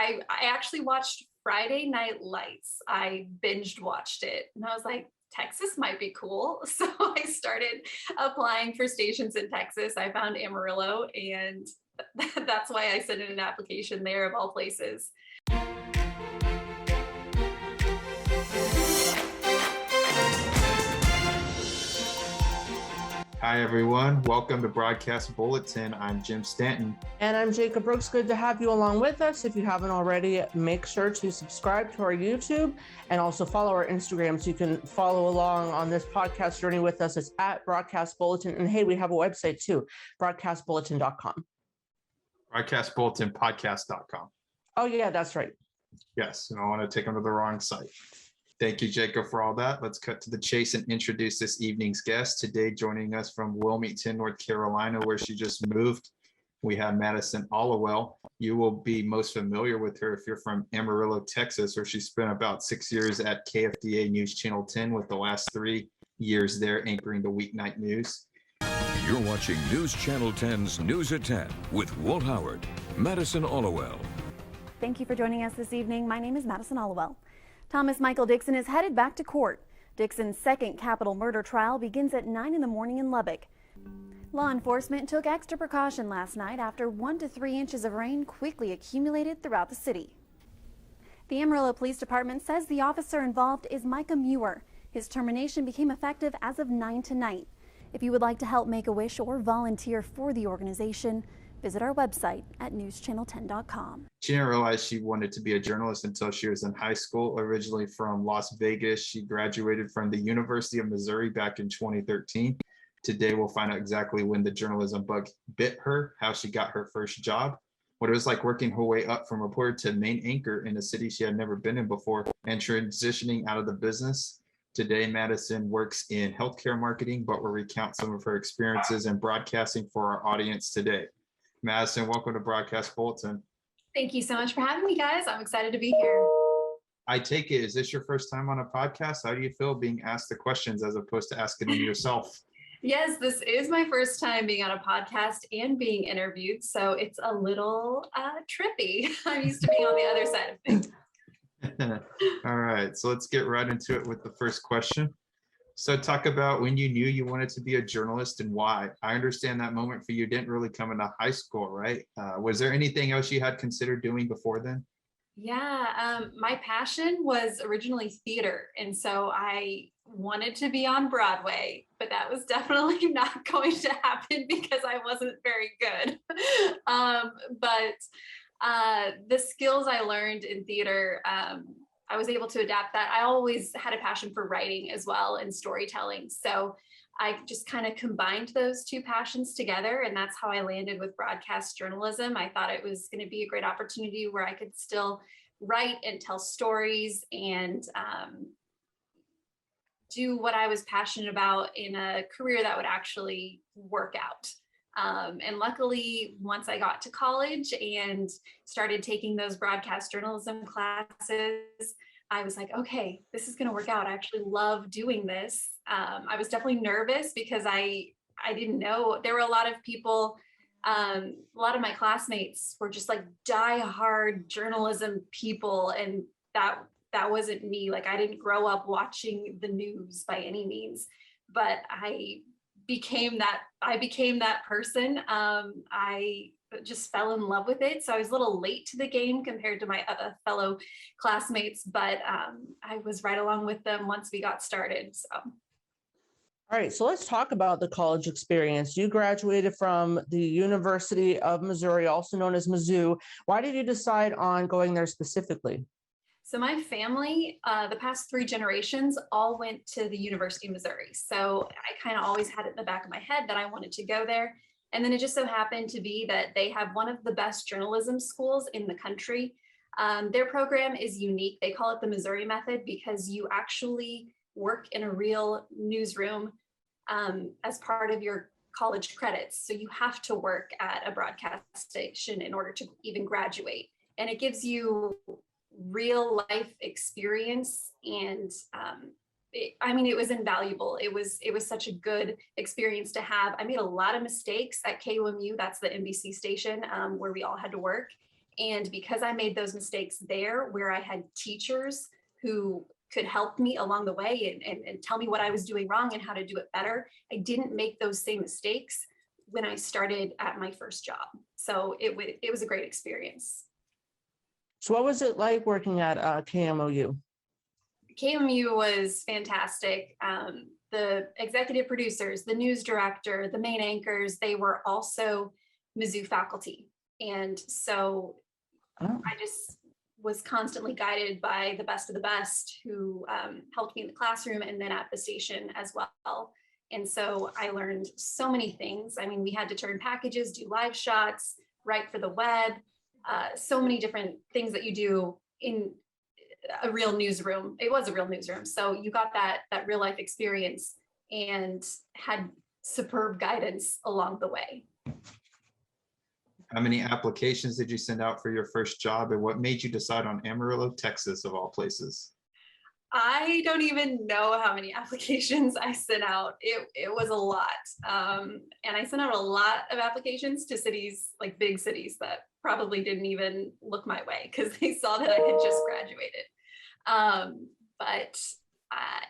I actually watched Friday Night Lights. I binged watched it and I was like, Texas might be cool. So I started applying for stations in Texas. I found Amarillo, and that's why I sent in an application there of all places. Hi, everyone. Welcome to Broadcast Bulletin. I'm Jim Stanton. And I'm Jacob Brooks. Good to have you along with us. If you haven't already, make sure to subscribe to our YouTube and also follow our Instagram so you can follow along on this podcast journey with us. It's at Broadcast Bulletin. And hey, we have a website too, broadcastbulletin.com. Broadcastbulletinpodcast.com. Oh, yeah, that's right. Yes, and I want to take them to the wrong site. Thank you, Jacob, for all that. Let's cut to the chase and introduce this evening's guest. Today, joining us from Wilmington, North Carolina, where she just moved, we have Madison Alewel. You will be most familiar with her if you're from Amarillo, Texas, where she spent about 6 years at KFDA NewsChannel 10, with the last 3 years there anchoring the weeknight news. You're watching News Channel 10's News at 10 with Walt Howard. Madison Alewel. Thank you for joining us this evening. My name is Madison Alewel. Thomas Michael Dixon is headed back to court. Dixon's second capital murder trial begins at 9 in the morning in Lubbock. Law enforcement took extra precaution last night after 1 to 3 inches of rain quickly accumulated throughout the city. The Amarillo Police Department says the officer involved is Micah Muir. His termination became effective as of 9 tonight. If you would like to help Make-A-Wish or volunteer for the organization, visit our website at newschannel10.com. She didn't realize she wanted to be a journalist until she was in high school. Originally from Las Vegas, she graduated from the University of Missouri back in 2013. Today, we'll find out exactly when the journalism bug bit her, how she got her first job, what it was like working her way up from reporter to main anchor in a city she had never been in before, and transitioning out of the business. Today, Madison works in healthcare marketing, but will recount some of her experiences in broadcasting for our audience today. Madison, welcome to Broadcast Bulletin. Thank you so much for having me, guys. I'm excited to be here. I take it, is this your first time on a podcast? How do you feel being asked the questions as opposed to asking them yourself? Yes, this is my first time being on a podcast and being interviewed, so it's a little trippy. I'm used to being on the other side of things. All right, so let's get right into it with the first question. So talk about when you knew you wanted to be a journalist and why. I understand that moment for you didn't really come into high school, right? Was there anything else you had considered doing before then? Yeah, my passion was originally theater. And so I wanted to be on Broadway, but that was definitely not going to happen because I wasn't very good. But the skills I learned in theater, I was able to adapt that. I always had a passion for writing as well and storytelling. So I just kind of combined those two passions together, and that's how I landed with broadcast journalism. I thought it was going to be a great opportunity where I could still write and tell stories and do what I was passionate about in a career that would actually work out. And luckily, once I got to college and started taking those broadcast journalism classes, I was like, okay, this is going to work out. I actually love doing this. I was definitely nervous because I didn't know. There were a lot of people, a lot of my classmates were just like die-hard journalism people, and that wasn't me. Like, I didn't grow up watching the news by any means, but I became that person. I just fell in love with it. So I was a little late to the game compared to my fellow classmates, but I was right along with them once we got started. So. All right, so let's talk about the college experience. You graduated from the University of Missouri, also known as Mizzou. Why did you decide on going there specifically? So my family, the past 3 generations, all went to the University of Missouri. So I kind of always had it in the back of my head that I wanted to go there. And then it just so happened to be that they have one of the best journalism schools in the country. Their program is unique. They call it the Missouri method because you actually work in a real newsroom as part of your college credits. So you have to work at a broadcast station in order to even graduate. And it gives you real life experience, and it was invaluable. It was such a good experience to have. I made a lot of mistakes at KUMU. That's the NBC station where we all had to work. And because I made those mistakes there, where I had teachers who could help me along the way and tell me what I was doing wrong and how to do it better, I didn't make those same mistakes when I started at my first job. So it was a great experience. So what was it like working at KMOU? KMU was fantastic. The executive producers, the news director, the main anchors, they were also Mizzou faculty. And so I just was constantly guided by the best of the best who helped me in the classroom and then at the station as well. And so I learned so many things. I mean, we had to turn packages, do live shots, write for the web, so many different things that you do in a real newsroom. It was a real newsroom. So you got that real life experience and had superb guidance along the way. How many applications did you send out for your first job, and what made you decide on Amarillo, Texas, of all places? I don't even know how many applications I sent out. It was a lot. And I sent out a lot of applications to cities, like big cities that probably didn't even look my way because they saw that I had just graduated. But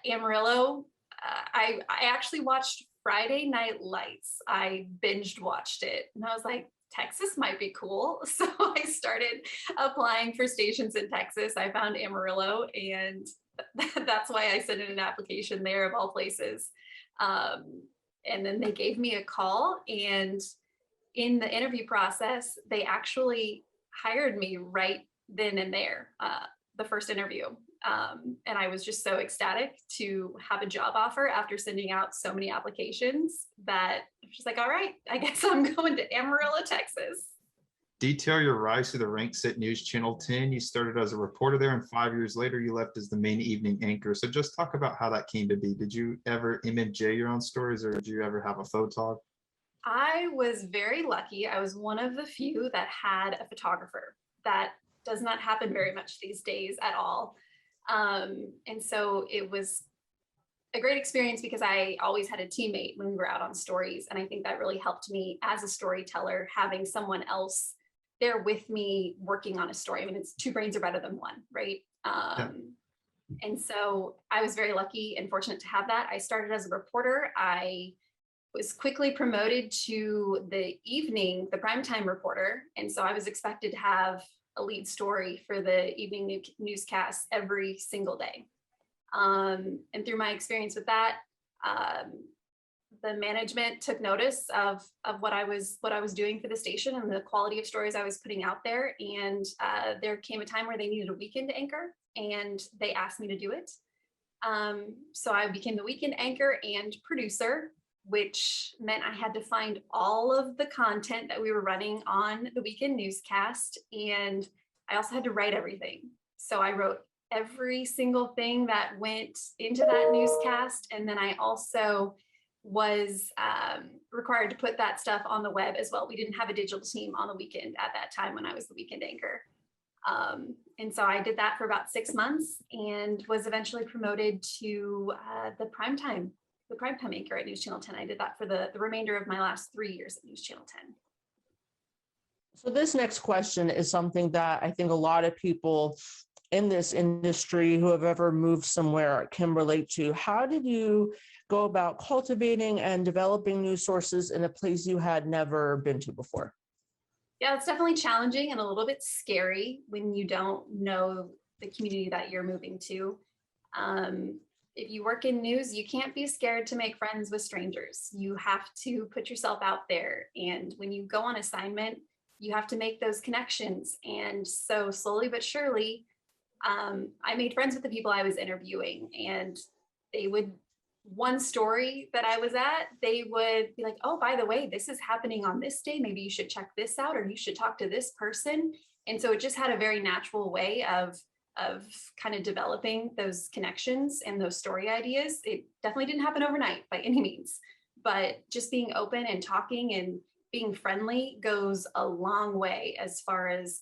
Amarillo, I actually watched Friday Night Lights. I binged watched it and I was like, Texas might be cool. So I started applying for stations in Texas. I found Amarillo, and that's why I sent in an application there of all places. And then they gave me a call, and in the interview process, they actually hired me right then and there, the first interview. And I was just so ecstatic to have a job offer after sending out so many applications that I was just like, all right, I guess I'm going to Amarillo, Texas. Detail your rise through the ranks at News Channel 10. You started as a reporter there, and 5 years later, you left as the main evening anchor. So just talk about how that came to be. Did you ever MJ your own stories, or did you ever have a photog? I was very lucky. I was one of the few that had a photographer. That does not happen very much these days at all. And so it was a great experience because I always had a teammate when we were out on stories. And I think that really helped me as a storyteller, having someone else there with me working on a story. I mean, it's two brains are better than one, right? And so I was very lucky and fortunate to have that. I started as a reporter. I was quickly promoted to the primetime reporter. And so I was expected to have a lead story for the evening newscast every single day. And through my experience with that, the management took notice of what I was doing for the station and the quality of stories I was putting out there. And there came a time where they needed a weekend anchor, and they asked me to do it. So I became the weekend anchor and producer, which meant I had to find all of the content that we were running on the weekend newscast. And I also had to write everything. So I wrote every single thing that went into that newscast. And then I also was required to put that stuff on the web as well. We didn't have a digital team on the weekend at that time when I was the weekend anchor. And so I did that for about 6 months and was eventually promoted to the primetime anchor at News Channel 10. I did that for the remainder of my last 3 years at News Channel 10. So this next question is something that I think a lot of people in this industry who have ever moved somewhere can relate to. How did you go about cultivating and developing news sources in a place you had never been to before? Yeah, it's definitely challenging and a little bit scary when you don't know the community that you're moving to. If you work in news, you can't be scared to make friends with strangers. You have to put yourself out there. And when you go on assignment, you have to make those connections. And so slowly but surely, I made friends with the people I was interviewing, and they would, one story that I was at, they would be like, oh, by the way, this is happening on this day. Maybe you should check this out, or you should talk to this person. And so it just had a very natural way of kind of developing those connections and those story ideas. It definitely didn't happen overnight by any means, but just being open and talking and being friendly goes a long way as far as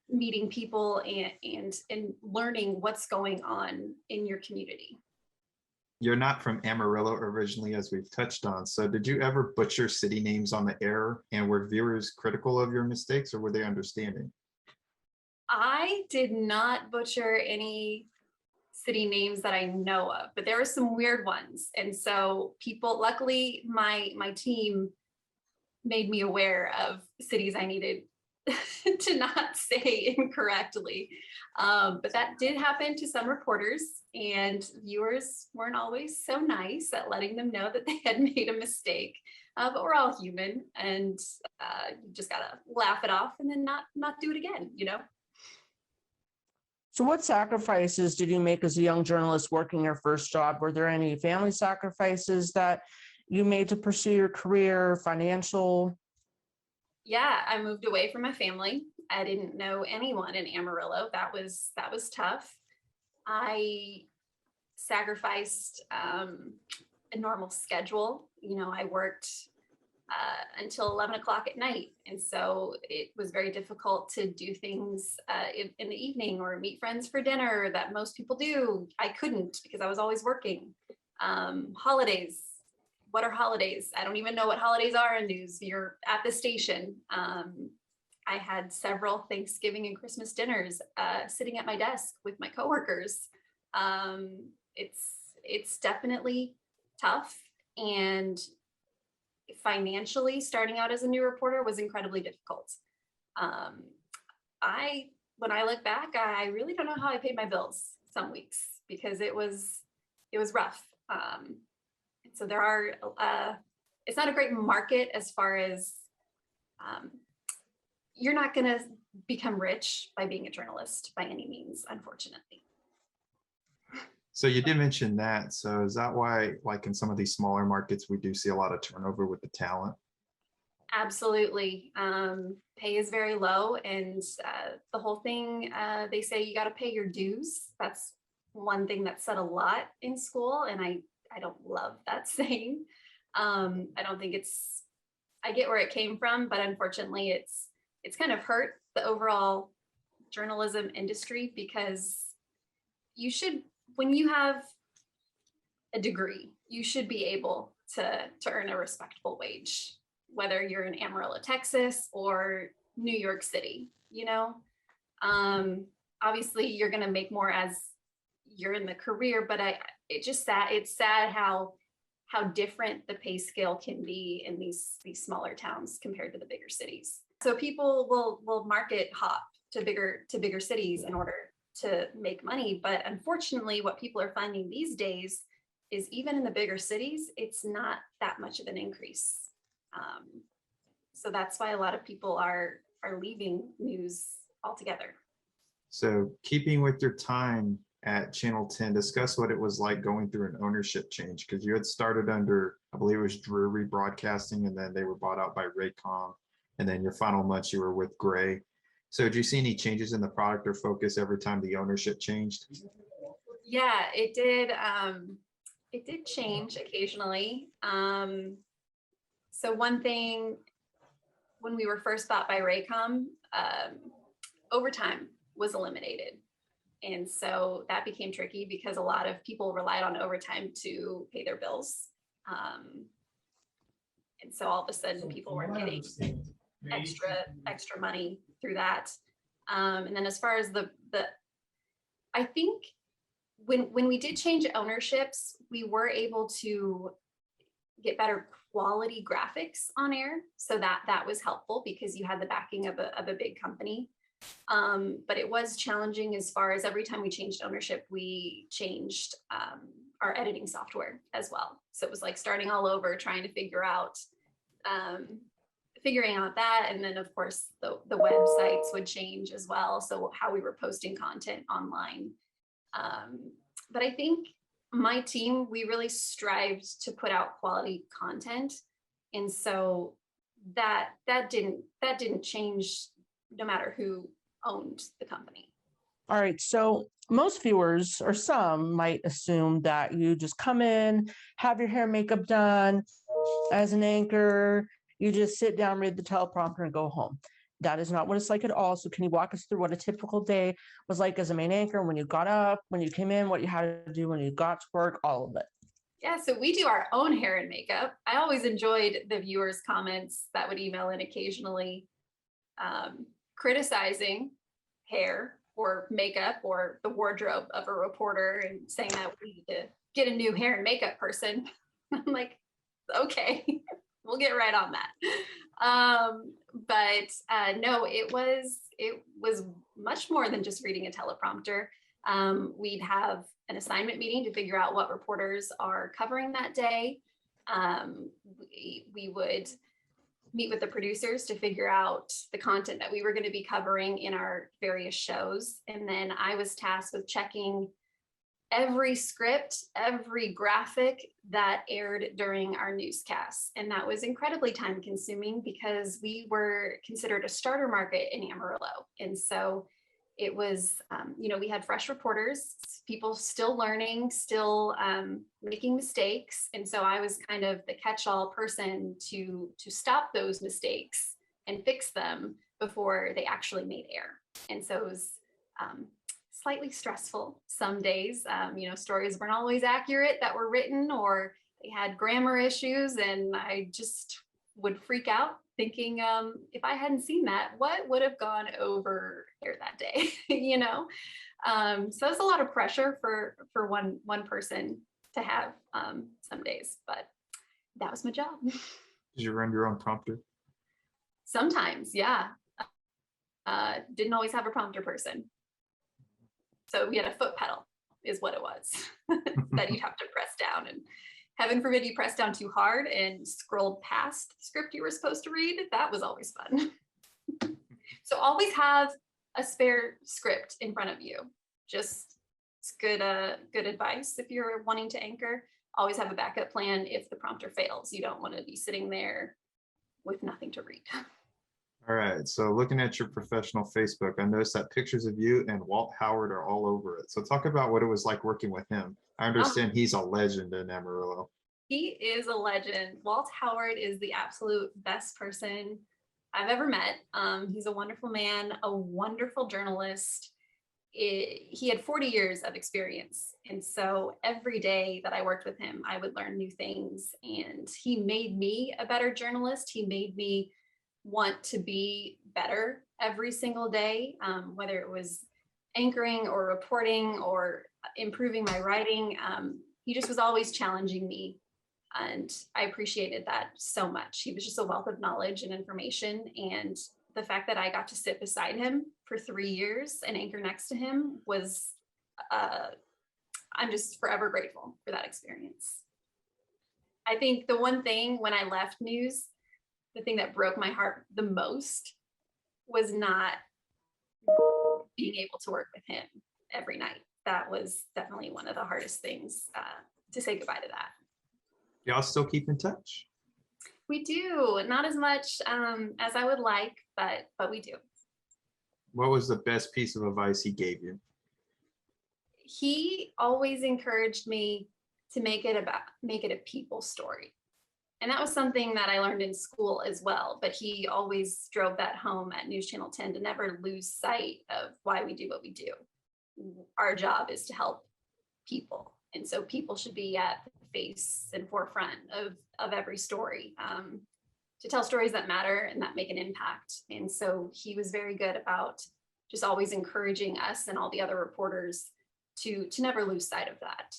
meeting people and learning what's going on in your community. You're not from Amarillo originally, as we've touched on. So did you ever butcher city names on the air, and were viewers critical of your mistakes, or were they understanding? I did not butcher any city names that I know of, but there were some weird ones. And so people, luckily my team made me aware of cities I needed to not say incorrectly. But that did happen to some reporters, and viewers weren't always so nice at letting them know that they had made a mistake. But we're all human, and you just gotta laugh it off and then not do it again, you know? So what sacrifices did you make as a young journalist working your first job? Were there any family sacrifices that you made to pursue your career, financial? Yeah, I moved away from my family. I didn't know anyone in Amarillo. That was tough. I sacrificed a normal schedule. You know, I worked until 11 o'clock at night. And so it was very difficult to do things in the evening or meet friends for dinner that most people do. I couldn't because I was always working. Holidays. What are holidays? I don't even know what holidays are in news. You're at the station. I had several Thanksgiving and Christmas dinners sitting at my desk with my coworkers. It's definitely tough, and financially starting out as a new reporter was incredibly difficult. When I look back, I really don't know how I paid my bills some weeks because it was rough. So there are, it's not a great market as far as you're not going to become rich by being a journalist by any means, unfortunately. So you did mention that. So is that why, like in some of these smaller markets, we do see a lot of turnover with the talent? Absolutely. Pay is very low, and the whole thing, they say you got to pay your dues. That's one thing that's said a lot in school, and I don't love that saying. I don't think I get where it came from, but unfortunately it's kind of hurt the overall journalism industry, because when you have a degree, you should be able to earn a respectable wage, whether you're in Amarillo, Texas or New York City, you know? Obviously you're going to make more as you're in the career, but it's sad how different the pay scale can be in these smaller towns compared to the bigger cities. So people will market hop to bigger cities in order to make money. But unfortunately, what people are finding these days is even in the bigger cities, it's not that much of an increase. So that's why a lot of people are leaving news altogether. So keeping with your time at Channel 10, discuss what it was like going through an ownership change, because you had started under, I believe it was Drury Broadcasting, and then they were bought out by Raycom, and then your final months you were with Gray. So did you see any changes in the product or focus every time the ownership changed? Yeah, it did. It did change occasionally. So one thing, when we were first bought by Raycom, overtime was eliminated. And so that became tricky because a lot of people relied on overtime to pay their bills. And so all of a sudden people weren't getting extra money through that. And then as far as I think when we did change ownerships, we were able to get better quality graphics on air. So that was helpful because you had the backing of a big company. But it was challenging as far as every time we changed ownership, we changed our editing software as well. So it was like starting all over, trying to figuring out that. And then of course the websites would change as well. So how we were posting content online. But I think my team, we really strived to put out quality content. And so that didn't change no matter who owned the company. All right. So most viewers, or some, might assume that you just come in, have your hair and makeup done as an anchor, you just sit down, read the teleprompter, and go home. That is not what it's like at all. So can you walk us through what a typical day was like as a main anchor, when you got up, when you came in, what you had to do when you got to work, all of it? Yeah, so we do our own hair and makeup. I always enjoyed the viewers' comments that would email in occasionally criticizing hair or makeup or the wardrobe of a reporter and saying that we need to get a new hair and makeup person. I'm like, okay, we'll get right on that. No, it was much more than just reading a teleprompter. We'd have an assignment meeting to figure out what reporters are covering that day. We would meet with the producers to figure out the content that we were going to be covering in our various shows. And then I was tasked with checking every script, every graphic that aired during our newscasts. And that was incredibly time consuming because we were considered a starter market in Amarillo. And so it was, we had fresh reporters, people still learning, still making mistakes. And so I was kind of the catch-all person to stop those mistakes and fix them before they actually made air. And so it was slightly stressful some days. Stories weren't always accurate that were written, or they had grammar issues, and I just would freak out thinking, if I hadn't seen that, what would have gone over here that day? So it's a lot of pressure for one person to have some days, but that was my job. Did you run your own prompter? Sometimes, yeah. Didn't always have a prompter person. So we had a foot pedal is what it was that you'd have to press down, and heaven forbid you press down too hard and scrolled past the script you were supposed to read. That was always fun. So always have a spare script in front of you. Just it's good advice if you're wanting to anchor. Always have a backup plan if the prompter fails. You don't want to be sitting there with nothing to read. All right, so looking at your professional Facebook, I noticed that pictures of you and Walt Howard are all over it. So talk about what it was like working with him. I understand he's a legend in Amarillo. He is a legend. Walt Howard is the absolute best person I've ever met. He's a wonderful man, a wonderful journalist. He had 40 years of experience. And so every day that I worked with him, I would learn new things. And he made me a better journalist. He made me want to be better every single day, whether it was anchoring or reporting or improving my writing. He just was always challenging me, and I appreciated that so much. He was just a wealth of knowledge and information, and the fact that I got to sit beside him for 3 years and anchor next to him was, I'm just forever grateful for that experience. I think the one thing when I left news, the thing that broke my heart the most was not being able to work with him every night. That was definitely one of the hardest things, to say goodbye to that. Y'all still keep in touch? We do, not as much as I would like, but we do. What was the best piece of advice he gave you? He always encouraged me to make it a people story. And that was something that I learned in school as well, but he always drove that home at News Channel 10 to never lose sight of why we do what we do. Our job is to help people. And so people should be at the face and forefront of every story, to tell stories that matter and that make an impact. And so he was very good about just always encouraging us and all the other reporters to never lose sight of that.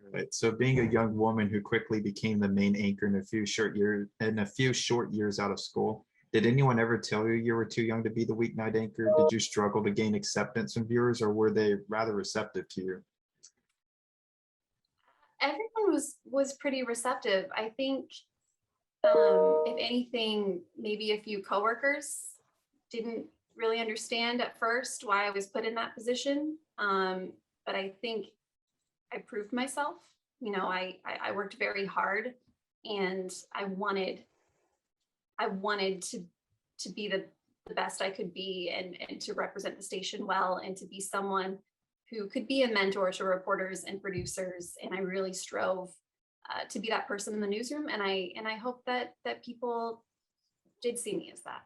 Right. So being a young woman who quickly became the main anchor in a few short years out of school, did anyone ever tell you were too young to be the weeknight anchor? Did you struggle to gain acceptance from viewers, or were they rather receptive to you? Everyone was pretty receptive. I think, if anything, maybe a few coworkers didn't really understand at first why I was put in that position. But I think I proved myself. I worked very hard, and I wanted to be the best I could be, and to represent the station well, and to be someone who could be a mentor to reporters and producers. And I really strove to be that person in the newsroom. And I hope that people did see me as that.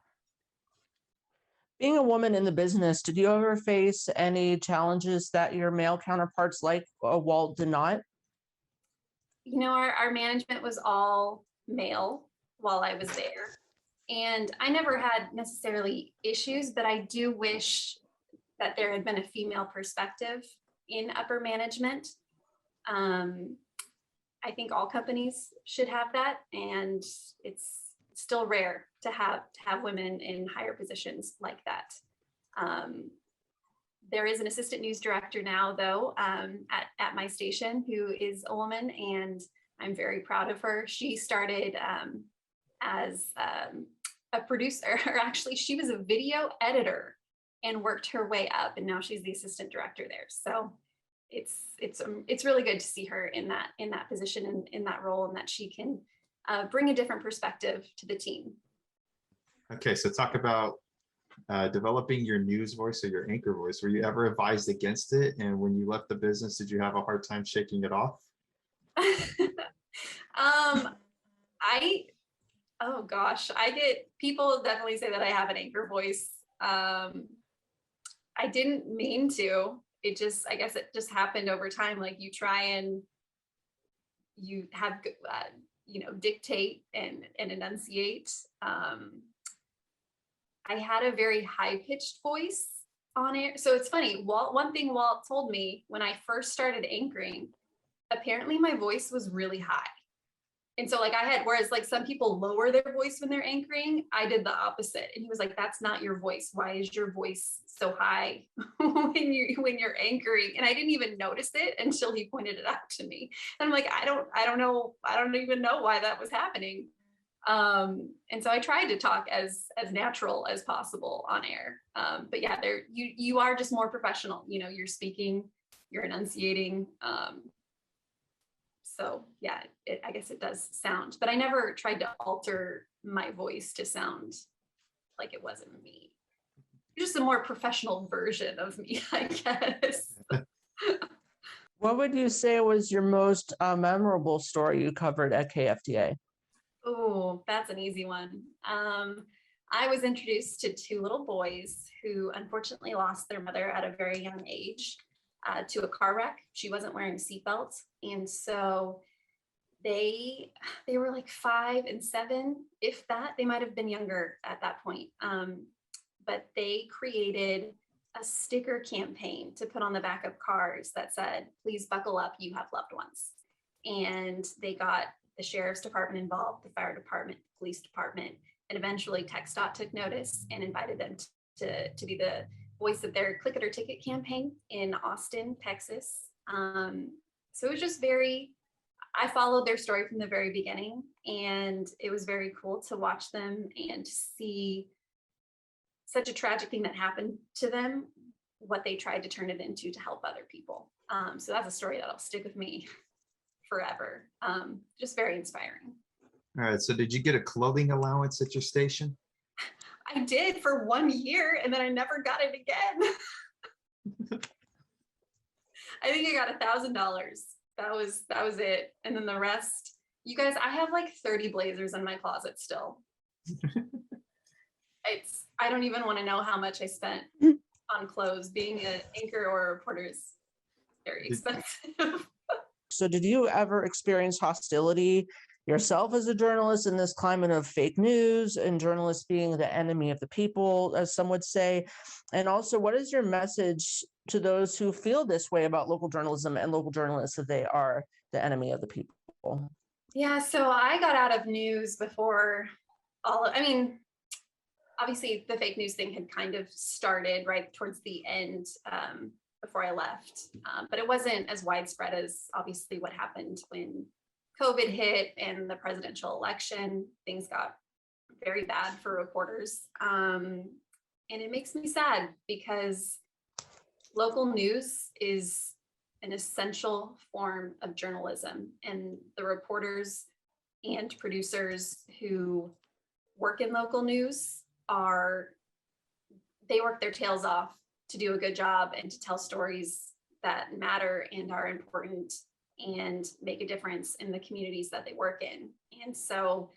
Being a woman in the business, did you ever face any challenges that your male counterparts like Walt did not? Our management was all male while I was there. And I never had necessarily issues, but I do wish that there had been a female perspective in upper management. I think all companies should have that, and it's still rare to have women in higher positions like that. There is an assistant news director now, though, at my station, who is a woman, and I'm very proud of her. She started as a producer, or actually she was a video editor and worked her way up, and now she's the assistant director there. So it's really good to see her in that position and in that role, and that she can bring a different perspective to the team. Okay, so talk about developing your news voice or your anchor voice. Were you ever advised against it? And when you left the business, did you have a hard time shaking it off? Oh gosh, people definitely say that I have an anchor voice. I didn't mean to. I guess it just happened over time. Like you try and you have, dictate and enunciate. I had a very high-pitched voice on air. So it's funny, one thing Walt told me when I first started anchoring, apparently my voice was really high. And so whereas like some people lower their voice when they're anchoring, I did the opposite. And he was like, that's not your voice. Why is your voice so high when you're anchoring? And I didn't even notice it until he pointed it out to me. And I'm like, I don't know. I don't even know why that was happening. And so I tried to talk as natural as possible on air. But yeah, you are just more professional. You're speaking, you're enunciating. So yeah, I guess it does sound, but I never tried to alter my voice to sound like it wasn't me. Just a more professional version of me, I guess. What would you say was your most memorable story you covered at KFDA? Oh, that's an easy one. I was introduced to two little boys who unfortunately lost their mother at a very young age to a car wreck. She wasn't wearing a seatbelt. And so they were like 5 and 7, if that. They might have been younger at that point. But they created a sticker campaign to put on the back of cars that said, please buckle up, you have loved ones. And they got the sheriff's department involved, the fire department, the police department, and eventually TxDOT took notice and invited them to be the voice of their Click It or Ticket campaign in Austin, Texas. So it was just I followed their story from the very beginning, and it was very cool to watch them and to see such a tragic thing that happened to them, what they tried to turn it into to help other people. So that's a story that'll stick with me forever. Just very inspiring. All right, so did you get a clothing allowance at your station? I did for 1 year, and then I never got it again. I think I got $1,000. That was it. And then the rest, you guys, I have like 30 blazers in my closet still. I don't even want to know how much I spent on clothes. Being an anchor or a reporter is very expensive. So did you ever experience hostility yourself as a journalist in this climate of fake news and journalists being the enemy of the people, as some would say? And also, what is your message to those who feel this way about local journalism and local journalists, that they are the enemy of the people? Yeah, so I got out of news before obviously the fake news thing had kind of started right towards the end before I left, but it wasn't as widespread as obviously what happened when COVID hit and the presidential election. Things got very bad for reporters. And it makes me sad because local news is an essential form of journalism, and the reporters and producers who work in local news they work their tails off to do a good job and to tell stories that matter and are important and make a difference in the communities that they work in. And so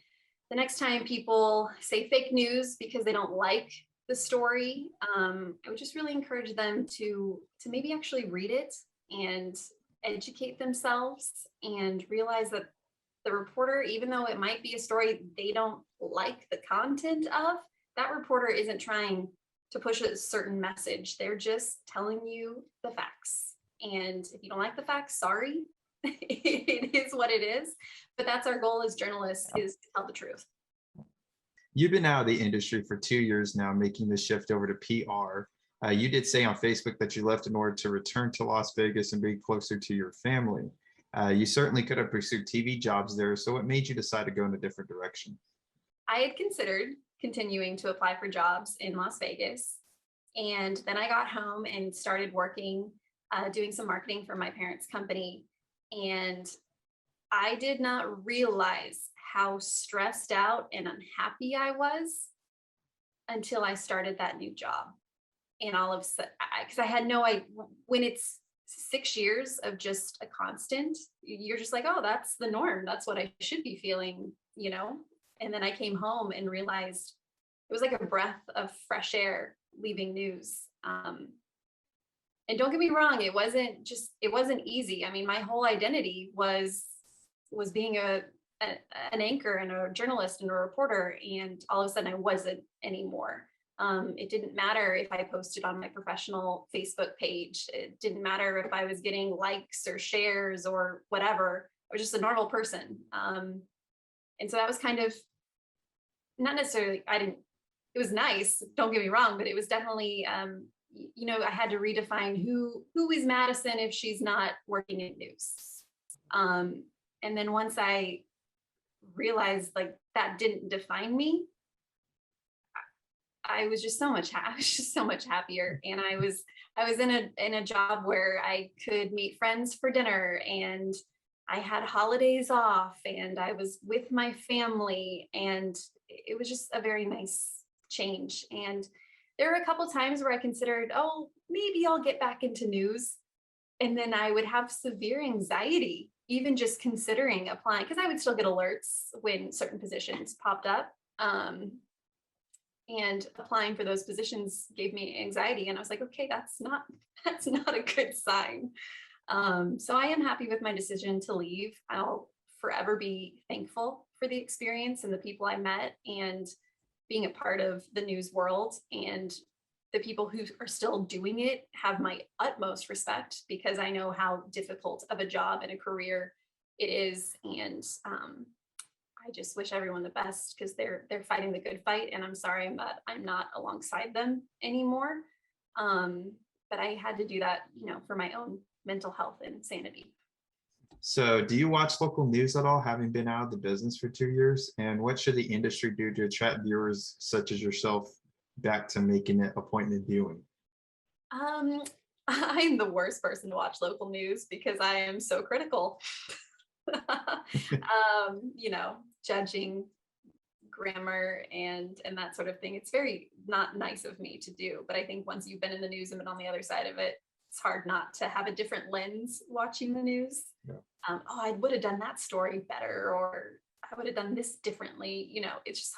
the next time people say fake news because they don't like the story, I would just really encourage them to maybe actually read it and educate themselves and realize that the reporter, even though it might be a story they don't like the content of, that reporter isn't trying to push a certain message. They're just telling you the facts. And if you don't like the facts, sorry, it is what it is. But that's our goal as journalists, is to tell the truth. You've been out of the industry for 2 years now, making the shift over to PR. You did say on Facebook that you left in order to return to Las Vegas and be closer to your family. You certainly could have pursued TV jobs there. So what made you decide to go in a different direction? I had considered continuing to apply for jobs in Las Vegas. And then I got home and started working, doing some marketing for my parents' company. And I did not realize how stressed out and unhappy I was until I started that new job. And all of a sudden, because I had no idea, when it's 6 years of just a constant, you're just like, oh, that's the norm. That's what I should be feeling, you know? And then I came home and realized it was like a breath of fresh air leaving news. And don't get me wrong, it wasn't easy. I mean, my whole identity was being an anchor and a journalist and a reporter, and all of a sudden I wasn't anymore. It didn't matter if I posted on my professional Facebook page. It didn't matter if I was getting likes or shares or whatever. I was just a normal person. And so that was kind of not necessarily, it was nice, don't get me wrong, but it was definitely, I had to redefine who is Madison if she's not working in news. And then once I realized like that didn't define me, I was just so much happier. And I was in a job where I could meet friends for dinner, and I had holidays off, and I was with my family, and it was just a very nice change. And there were a couple times where I considered, oh, maybe I'll get back into news. And then I would have severe anxiety, even just considering applying, because I would still get alerts when certain positions popped up. And applying for those positions gave me anxiety. And I was like, okay, that's not a good sign. So I am happy with my decision to leave. I'll forever be thankful for the experience and the people I met, and being a part of the news world. And the people who are still doing it have my utmost respect, because I know how difficult of a job and a career it is. And I just wish everyone the best, because they're fighting the good fight. And I'm sorry I'm not alongside them anymore. But I had to do that, for my own mental health and sanity. So do you watch local news at all, having been out of the business for 2 years? And what should the industry do to attract viewers such as yourself back to making it appointment viewing? I'm the worst person to watch local news because I am so critical. Judging grammar and that sort of thing. It's very not nice of me to do, but I think once you've been in the news and been on the other side of it, it's hard not to have a different lens watching the news. Yeah. I would have done that story better, or I would have done this differently. It's just,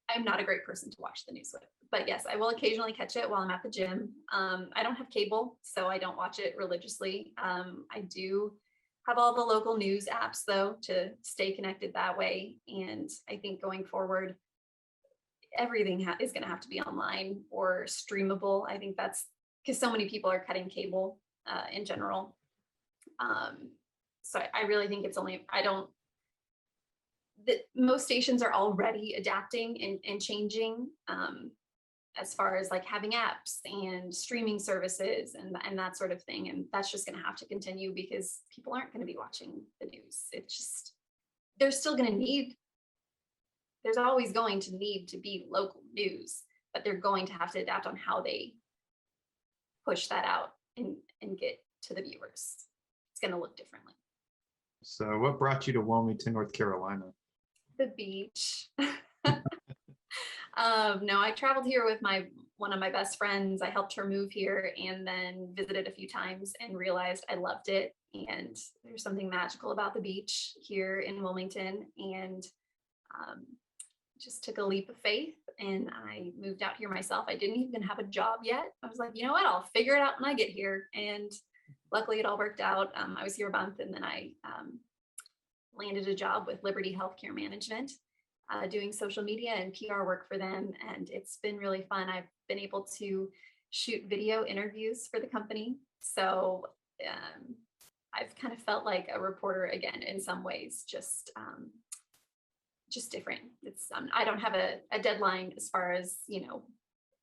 I'm not a great person to watch the news with. But yes, I will occasionally catch it while I'm at the gym. I don't have cable, so I don't watch it religiously. I do have all the local news apps though to stay connected that way. And I think going forward, everything is going to have to be online or streamable. I think that's because so many people are cutting cable in general. So I really think it's only, most stations are already adapting and changing as far as like having apps and streaming services and that sort of thing. And that's just going to have to continue, because people aren't going to be watching the news. It's just, there's always going to need to be local news, but they're going to have to adapt on how they push that out and get to the viewers. It's going to look differently. So what brought you to Wilmington, North Carolina? The beach. No, I traveled here with one of my best friends. I helped her move here and then visited a few times and realized I loved it. And there's something magical about the beach here in Wilmington, and just took a leap of faith and I moved out here myself. I didn't even have a job yet. I was like, you know what, I'll figure it out when I get here. And luckily it all worked out. I was here a month, and then I landed a job with Liberty Healthcare Management, doing social media and PR work for them. And it's been really fun. I've been able to shoot video interviews for the company. So I've kind of felt like a reporter again in some ways, just different. It's I don't have a deadline as far as,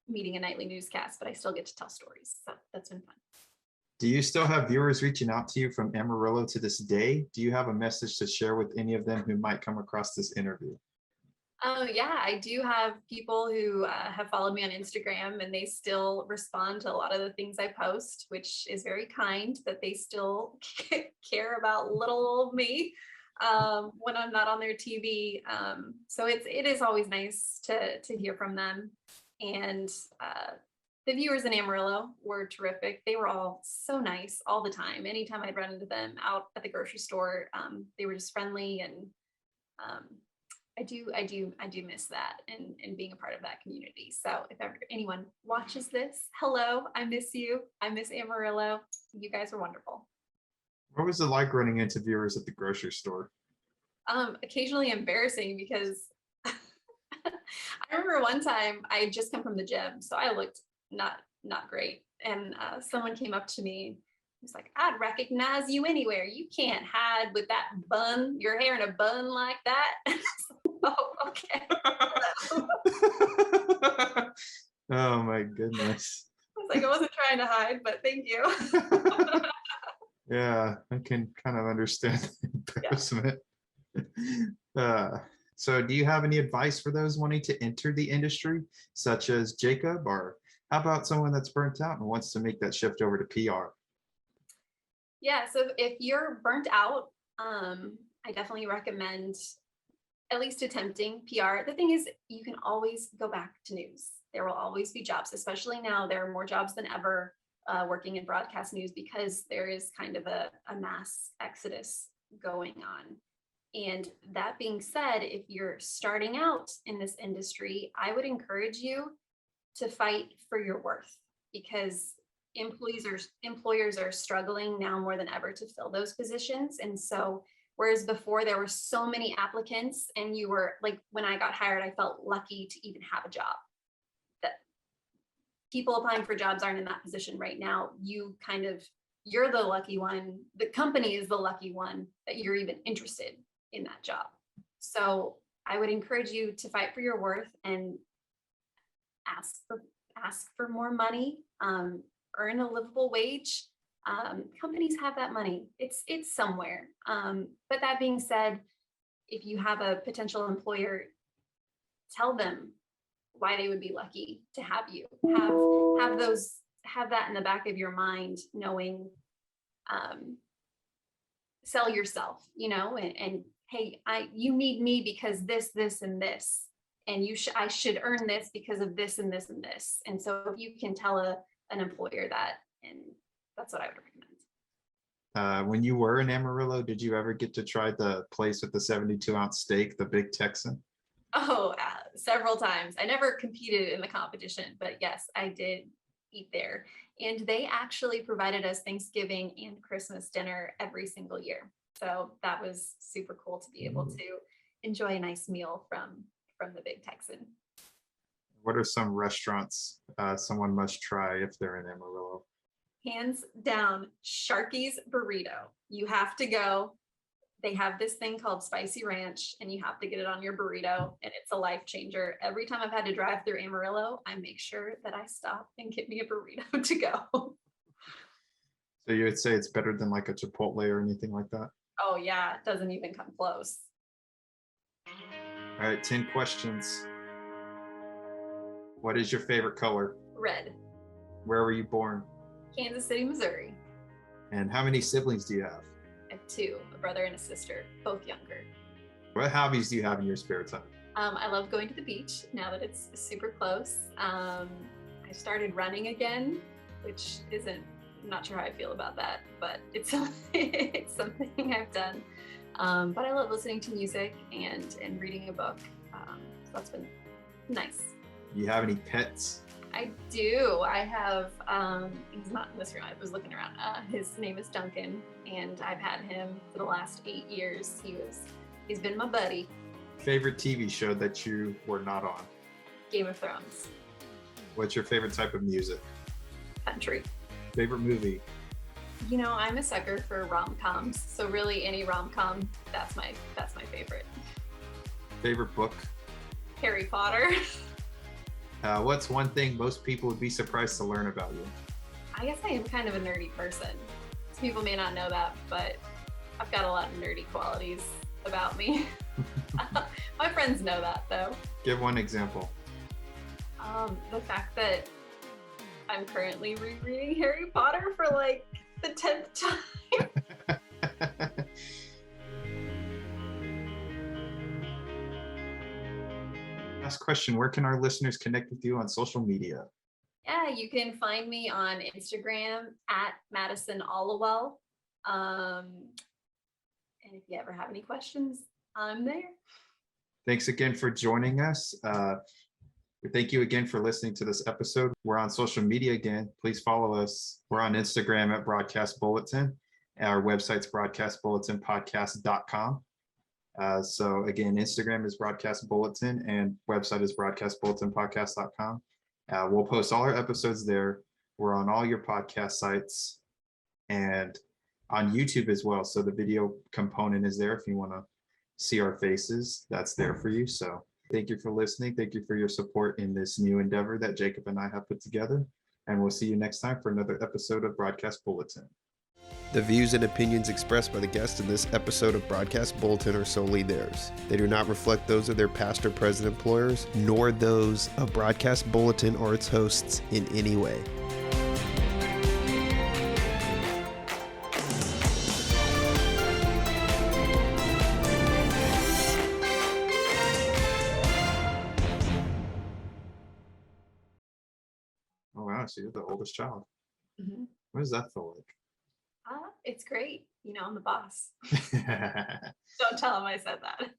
meeting a nightly newscast, but I still get to tell stories. So that's been fun. Do you still have viewers reaching out to you from Amarillo to this day? Do you have a message to share with any of them who might come across this interview? Yeah, I do have people who have followed me on Instagram, and they still respond to a lot of the things I post, which is very kind that they still care about little old me when I'm not on their TV. So it is always nice to hear from them. And the viewers in Amarillo were terrific. They were all so nice all the time. Anytime I'd run into them out at the grocery store, they were just friendly, and I do miss that and being a part of that community. So if ever anyone watches this, hello, I miss you. I miss Amarillo. You guys are wonderful. What was it like running into viewers at the grocery store? Occasionally embarrassing, because I remember one time I had just come from the gym, so I looked not great. And someone came up to me. He was like, "I'd recognize you anywhere. You can't hide with that bun, your hair in a bun like that." Oh, okay. Oh my goodness. I was like, I wasn't trying to hide, but thank you. Yeah, I can kind of understand the embarrassment. So do you have any advice for those wanting to enter the industry, such as Jacob, or how about someone that's burnt out and wants to make that shift over to PR? Yeah, so if you're burnt out, I definitely recommend at least attempting PR. The thing is, you can always go back to news. There will always be jobs, especially now. There are more jobs than ever working in broadcast news, because there is kind of a mass exodus going on. And that being said, if you're starting out in this industry, I would encourage you to fight for your worth, because employers are struggling now more than ever to fill those positions. And so whereas before there were so many applicants, and you were like, when I got hired, I felt lucky to even have a job. That people applying for jobs aren't in that position right now. You're the lucky one. The company is the lucky one that you're even interested in that job. So I would encourage you to fight for your worth and ask for more money, earn a livable wage. Companies have that money. It's somewhere. But that being said, if you have a potential employer, tell them why they would be lucky to have you. Have that in the back of your mind, knowing, sell yourself, and hey, you need me because this, and this, and I should earn this because of this and this and this. And so if you can tell an employer that, and that's what I would recommend. When you were in Amarillo, did you ever get to try the place with the 72-ounce steak, the Big Texan? Oh, several times. I never competed in the competition, but yes, I did eat there. And they actually provided us Thanksgiving and Christmas dinner every single year. So that was super cool to be able to enjoy a nice meal from the Big Texan. What are some restaurants someone must try if they're in Amarillo? Hands down, Sharky's Burrito. You have to go. They have this thing called Spicy Ranch, and you have to get it on your burrito, and it's a life changer. Every time I've had to drive through Amarillo, I make sure that I stop and get me a burrito to go. So you would say it's better than like a Chipotle or anything like that? Oh yeah, it doesn't even come close. All right, 10 questions. What is your favorite color? Red. Where were you born? Kansas City, Missouri. And how many siblings do you have? I have two, a brother and a sister, both younger. What hobbies do you have in your spare time? I love going to the beach now that it's super close. I started running again, which I'm not sure how I feel about that, but it's something I've done. But I love listening to music and reading a book. So that's been nice. Do you have any pets? I do. I have, he's not in this room. I was looking around. His name is Duncan, and I've had him for the last 8 years. He's been my buddy. Favorite TV show that you were not on? Game of Thrones. What's your favorite type of music? Country. Favorite movie? You know, I'm a sucker for rom-coms, so really any rom-com, that's my favorite. Favorite book? Harry Potter. What's one thing most people would be surprised to learn about you? I guess I am kind of a nerdy person. Some people may not know that, but I've got a lot of nerdy qualities about me. My friends know that though. Give one example. The fact that I'm currently rereading Harry Potter for like the 10th time. Last question, where can our listeners connect with you on social media? Yeah, you can find me on Instagram at Madison Alewel. And if you ever have any questions, I'm there. Thanks again for joining us. Thank you again for listening to this episode. We're on social media again. Please follow us. We're on Instagram at Broadcast Bulletin. Our website's broadcastbulletinpodcast.com. So again, Instagram is Broadcast Bulletin and website is broadcastbulletinpodcast.com. We'll post all our episodes there. We're on all your podcast sites and on YouTube as well. So the video component is there if you want to see our faces, that's there for you. So thank you for listening. Thank you for your support in this new endeavor that Jacob and I have put together. And we'll see you next time for another episode of Broadcast Bulletin. The views and opinions expressed by the guests in this episode of Broadcast Bulletin are solely theirs. They do not reflect those of their past or present employers, nor those of Broadcast Bulletin or its hosts in any way. Oh wow, so you're the oldest child. Mm-hmm. What does that feel It's great. You know, I'm the boss. like? Don't tell him I said that.